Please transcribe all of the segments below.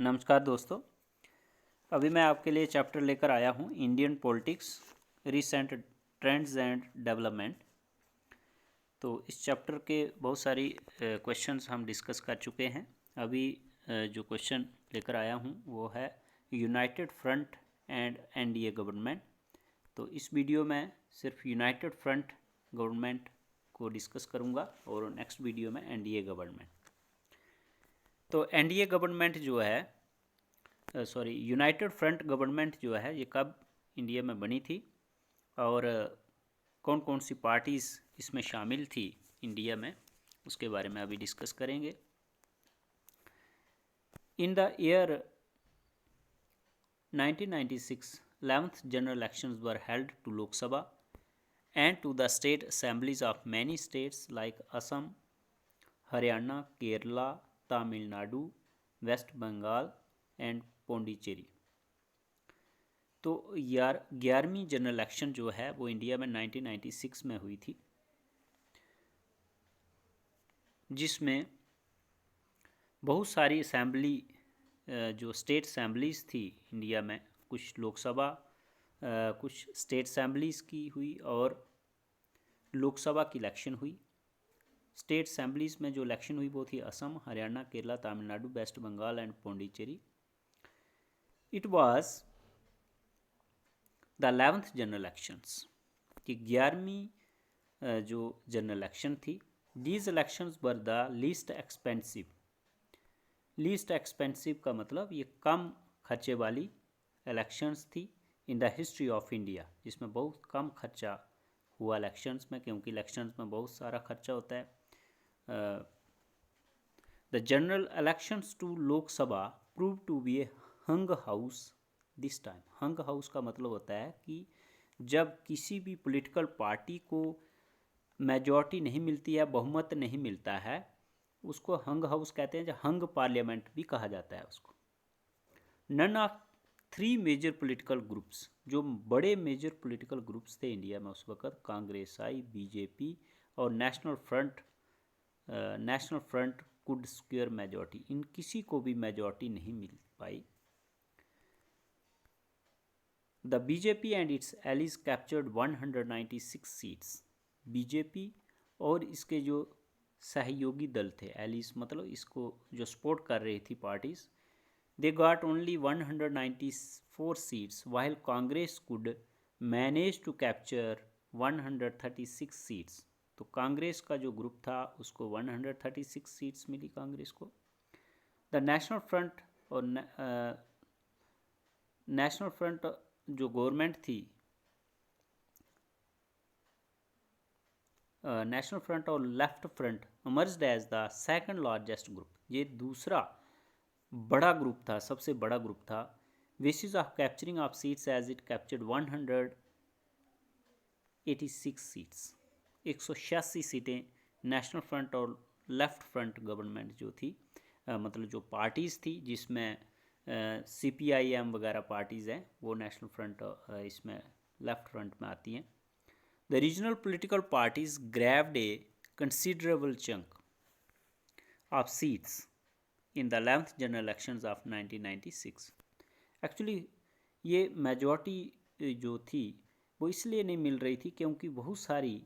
नमस्कार दोस्तों। अभी मैं आपके लिए चैप्टर लेकर आया हूँ Indian politics recent trends and development. तो इस चैप्टर के बहुत सारी क्वेश्चंस हम डिस्कस कर चुके हैं। अभी जो क्वेश्चन लेकर आया हूँ वो है United front end NDA government. तो इस वीडियो में सिर्फ यूनाइटेड फ्रंट गवर्नमेंट को डिस्कस करूँगा और नेक्स्ट वीडियो में एनडीए गवर्नमेंट। तो एनडीए गवर्नमेंट जो है यूनाइटेड फ्रंट गवर्नमेंट जो है ये कब इंडिया में बनी थी और कौन कौन सी पार्टीज़ इसमें शामिल थी इंडिया में, उसके बारे में अभी डिस्कस करेंगे। In the year 1996 11th general elections were held to Lok Sabha and to the state assemblies of many states like Assam, Haryana, Kerala, Tamil Nadu, West Bengal and Pondicherry. तो 11वीं जनरल इलेक्शन जो है वो India में 1996 में हुई थी, जिसमें बहुत सारी असेंबली जो स्टेट असेंबलीज़ थी इंडिया में, कुछ लोकसभा कुछ स्टेट असेंबलीज़ की हुई और लोकसभा की इलेक्शन हुई। स्टेट असेंबलीज़ में जो इलेक्शन हुई वो थी Assam, Haryana, Kerala, Tamil Nadu, West Bengal and Pondicherry. It was the 11th general elections की 11वीं जो जनरल इलेक्शन थी। These elections were the least expensive. Least expensive का मतलब ये कम खर्चे वाली इलेक्शंस थी in the history of India, जिसमें बहुत कम खर्चा हुआ इलेक्शंस में, क्योंकि इलेक्शंस में बहुत सारा खर्चा होता है। The general elections to Lok Sabha prove to be a hung house this time. Hung house का मतलब होता है कि जब किसी भी पॉलिटिकल पार्टी को मेजॉरिटी नहीं मिलती है, बहुमत नहीं मिलता है, उसको हंग हाउस कहते हैं, जो हंग पार्लियामेंट भी कहा जाता है उसको। None of 3 major political groups, जो बड़े मेजर पॉलिटिकल ग्रुप्स थे इंडिया में उस वक़्त, कांग्रेस आई, बीजेपी और national front could secure majority, इन किसी को भी मेजॉरिटी नहीं मिल पाई। The BJP and its allies captured 196 seats. BJP और इसके जो सहयोगी दल थे, एलिस मतलब इसको जो सपोर्ट कर रही थी parties, they got only 194 seats while Congress could manage to capture 136 seats. तो कांग्रेस का जो ग्रुप था उसको 136 सीट्स मिली कांग्रेस को। द नेशनल फ्रंट और नेशनल फ्रंट जो गवर्नमेंट थी, नेशनल फ्रंट और Left Front emerged as the second largest group. ये दूसरा बड़ा ग्रुप था, सबसे बड़ा ग्रुप था। Basis of capturing of seats as it captured 186 seats, 186 सीटें नेशनल फ्रंट और लेफ्ट फ्रंट गवर्नमेंट जो थी, मतलब जो पार्टीज़ थी जिसमें CPIM वगैरह पार्टीज़ हैं, वो नेशनल फ्रंट इसमें लेफ्ट फ्रंट में आती हैं। The regional political parties grabbed A considerable chunk of seats in the 11th general elections of 1996। Actually ये मेजॉरिटी जो थी वो इसलिए नहीं मिल रही थी क्योंकि बहुत सारी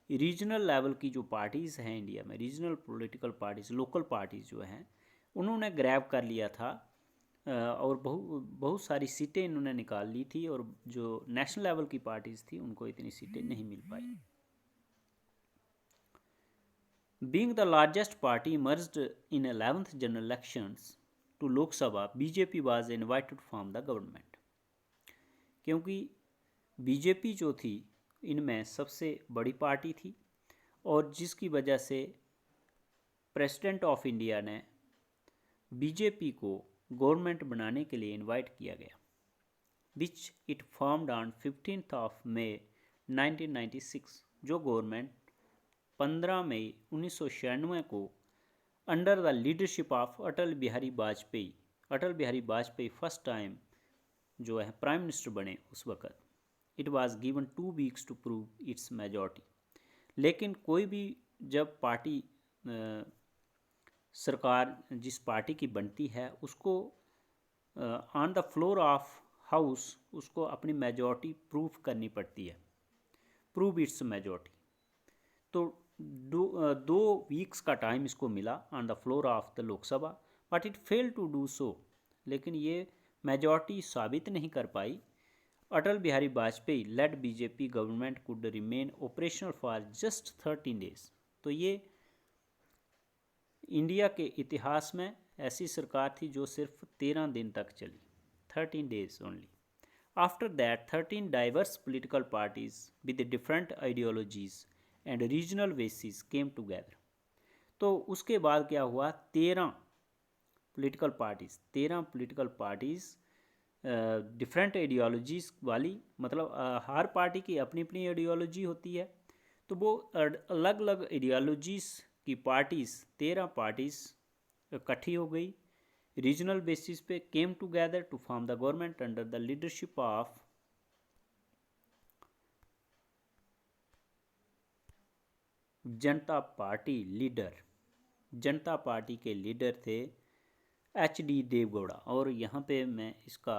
रीजनल लेवल की जो पार्टीज़ हैं इंडिया में, regional political parties, local parties जो हैं, उन्होंने ग्रैब कर लिया था और बहुत सारी सीटें इन्होंने निकाल ली थी, और जो नेशनल लेवल की पार्टीज़ थी उनको इतनी सीटें नहीं मिल पाई। Being the largest party emerged in 11th general elections to Lok Sabha, BJP was invited from the government. क्योंकि बीजेपी जो थी इनमें सबसे बड़ी पार्टी थी और जिसकी वजह से प्रेसिडेंट ऑफ इंडिया ने बीजेपी को गवर्नमेंट बनाने के लिए इनवाइट किया गया, which it formed on 15th of May 1996। जो गवर्नमेंट 15 मई 1996 को under the leadership of Atal Bihari Vajpayee first time जो है प्राइम मिनिस्टर बने उस वक़्त, it was given 2 weeks to prove its majority. लेकिन कोई भी जब पार्टी सरकार जिस पार्टी की बनती है उसको on the floor of house उसको अपनी मेजॉरिटी प्रूफ करनी पड़ती है, प्रूव इट्स मेजॉरिटी। तो दो वीक्स का टाइम इसको मिला on the floor of the Lok Sabha, but it fail to do so, लेकिन ये मेजॉरिटी साबित नहीं कर पाई। Atal Bihari Vajpayee led BJP government could remain operational for just 13 days. तो ये इंडिया के इतिहास में ऐसी सरकार थी जो सिर्फ 13 दिन तक चली, 13 days only. After that 13 diverse political parties with different ideologies and regional basis came together. तो उसके बाद क्या हुआ, 13 पोलिटिकल पार्टीज डिफरेंट आइडियोलॉजीज वाली, मतलब हर पार्टी की अपनी अपनी आइडियोलॉजी होती है, तो वो अलग अलग आइडियोलॉजीज की पार्टीज़ 13 पार्टीज़ इकट्ठी हो गई रीजनल बेसिस पे, came together to form the government under the leadership of Janata Party leader. Janata Party के लीडर थे HD देवगौड़ा। और यहाँ पे मैं इसका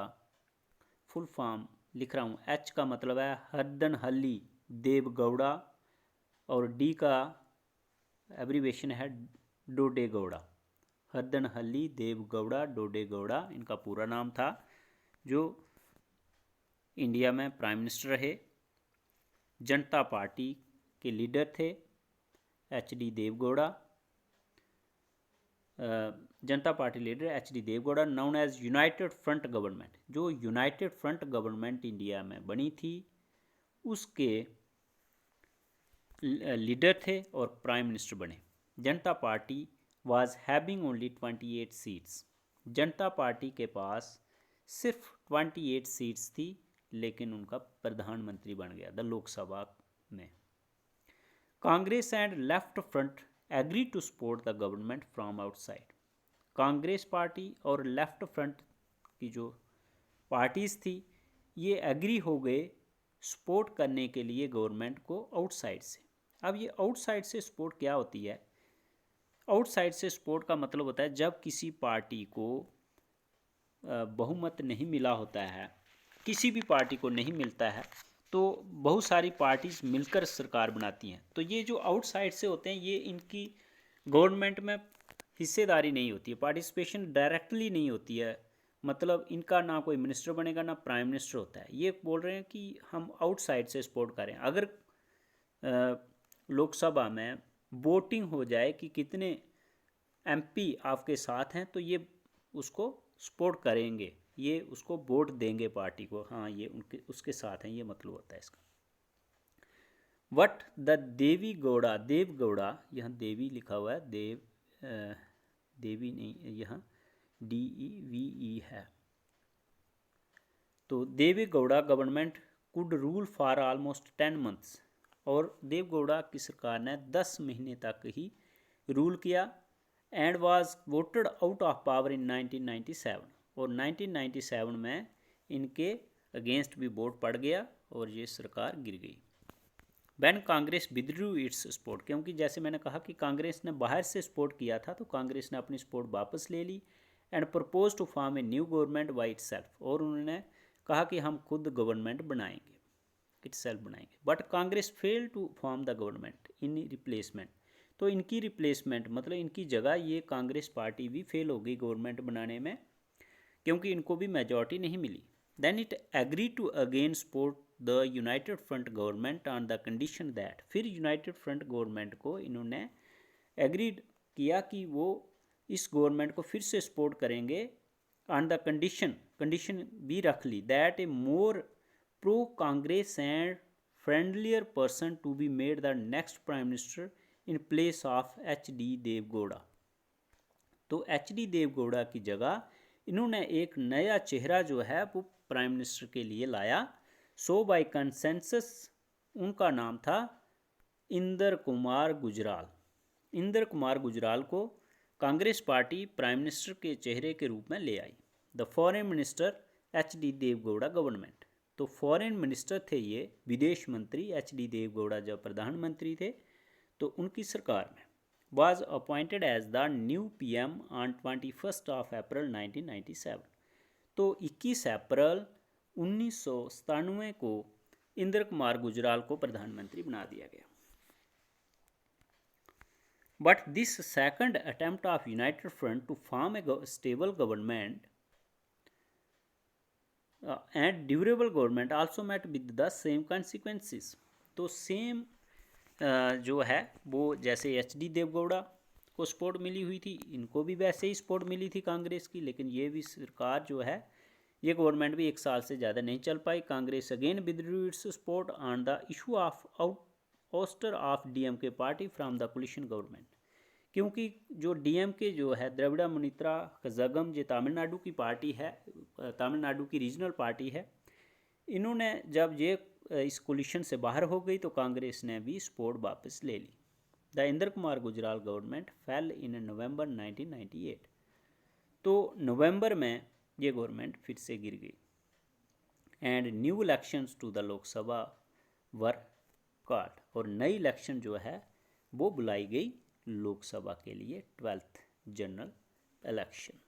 फुल फॉर्म लिख रहा हूँ। H का मतलब है हरदनहल्ली देवगौड़ा और D का एब्रीवेशन है डोडेगौड़ा। हरदनहल्ली देवगौड़ा डोडेगौड़ा इनका पूरा नाम था, जो इंडिया में प्राइम मिनिस्टर रहे। जनता पार्टी के लीडर थे HD Deve Gowda, Janata Party leader HD Deve Gowda, known as United front government. जो यूनाइटेड फ्रंट गवर्नमेंट इंडिया में बनी थी उसके लीडर थे और प्राइम मिनिस्टर बने। जनता party was having only 28 seats. जनता पार्टी के पास सिर्फ 28 सीट्स थी, लेकिन उनका प्रधानमंत्री बन गया द लोकसभा में। Congress and Left Front agree to support the government from outside. Congress Party और लेफ्ट फ्रंट की जो पार्टीज़ थी ये एग्री हो गए सपोर्ट करने के लिए गवर्नमेंट को आउटसाइड से। अब ये आउटसाइड से सपोर्ट क्या होती है? आउटसाइड से सपोर्ट का मतलब होता है जब किसी पार्टी को बहुमत नहीं मिला होता है, किसी भी पार्टी को नहीं मिलता है, तो बहुत सारी पार्टीज मिलकर सरकार बनाती हैं। तो ये जो आउटसाइड से होते हैं ये इनकी गवर्नमेंट में हिस्सेदारी नहीं होती है, पार्टिसिपेशन डायरेक्टली नहीं होती है, मतलब इनका ना कोई मिनिस्टर बनेगा ना प्राइम मिनिस्टर होता है। ये बोल रहे हैं कि हम आउटसाइड से सपोर्ट करें। अगर लोकसभा में वोटिंग हो जाए कि कितने MP आपके साथ हैं, तो ये उसको सपोर्ट करेंगे, ये उसको वोट देंगे पार्टी को, हाँ ये उनके उसके साथ हैं, ये मतलब होता है इसका। वट द देवगौड़ा, यहाँ देवी लिखा हुआ है, देवी नहीं, यहाँ DEVE है। तो Deve Gowda government could rule for almost 10 months. और देवगौड़ा की सरकार ने 10 महीने तक ही रूल किया and was voted out of power in 1997। और 1997 में इनके अगेंस्ट भी वोट पड़ गया और ये सरकार गिर गई। Van Congress withdrew it's support, क्योंकि जैसे मैंने कहा कि कांग्रेस ने बाहर से सपोर्ट किया था, तो कांग्रेस ने अपनी सपोर्ट वापस ले ली and propose to form a new government by itself. और उन्होंने कहा कि हम खुद गवर्नमेंट बनाएंगे, इटसेल्फ बनाएंगे। But Congress fail to form the government in replacement. तो इनकी रिप्लेसमेंट मतलब इनकी जगह ये कांग्रेस पार्टी भी फेल हो गई गवर्नमेंट बनाने में, क्योंकि इनको भी मेजॉरिटी नहीं मिली। Then it agree to again support the united front government on the condition that. फिर यूनाइटेड फ्रंट गवर्नमेंट को इन्होंने एग्री किया कि वो इस गवर्नमेंट को फिर से सपोर्ट करेंगे ऑन द कंडीशन भी रख ली that a more pro Congress and friendlier person to be made the next prime minister in place of HD Deve Gowda. तो HD देवगौड़ा की जगह इन्होंने एक नया चेहरा जो है वो प्राइम मिनिस्टर के लिए लाया। सो बाय कंसेंसस उनका नाम था इंदर कुमार गुजराल। इंदर कुमार गुजराल को कांग्रेस पार्टी प्राइम मिनिस्टर के चेहरे के रूप में ले आई। The foreign minister HD Deve Gowda government. तो फॉरेन मिनिस्टर थे ये, विदेश मंत्री HD देवगौड़ा जब प्रधानमंत्री थे तो उनकी सरकार में was appointed as the new PM on 21st of April 1997। तो 21 अप्रैल 1997 को इंद्र कुमार गुजराल को प्रधानमंत्री बना दिया गया। But this second attempt of United Front to form a stable government and durable government also met with the same consequences. तो सेम जो है वो जैसे एच.डी. देवगौड़ा को सपोर्ट मिली हुई थी, इनको भी वैसे ही सपोर्ट मिली थी कांग्रेस की, लेकिन ये भी सरकार जो है ये गवर्नमेंट भी 1 साल से ज़्यादा नहीं चल पाई। Congress again withdrew its support on the issue of ouster of DMK party from the coalition government, क्योंकि जो डीएमके जो है द्रविड़ा मुनित्रा कज़ागम, ये तमिलनाडु की पार्टी है, तमिलनाडु की रीजनल पार्टी है, इन्होंने जब ये इस कोलिशन से बाहर हो गई तो कांग्रेस ने भी सपोर्ट वापस ले ली। The Inder Kumar Gujral government fail in November 1998। तो नवंबर में ये गवर्नमेंट फिर से गिर गई and new elections to the Lok Sabha were called, और नई इलेक्शन जो है वो बुलाई गई लोकसभा के लिए, 12th जनरल इलेक्शन।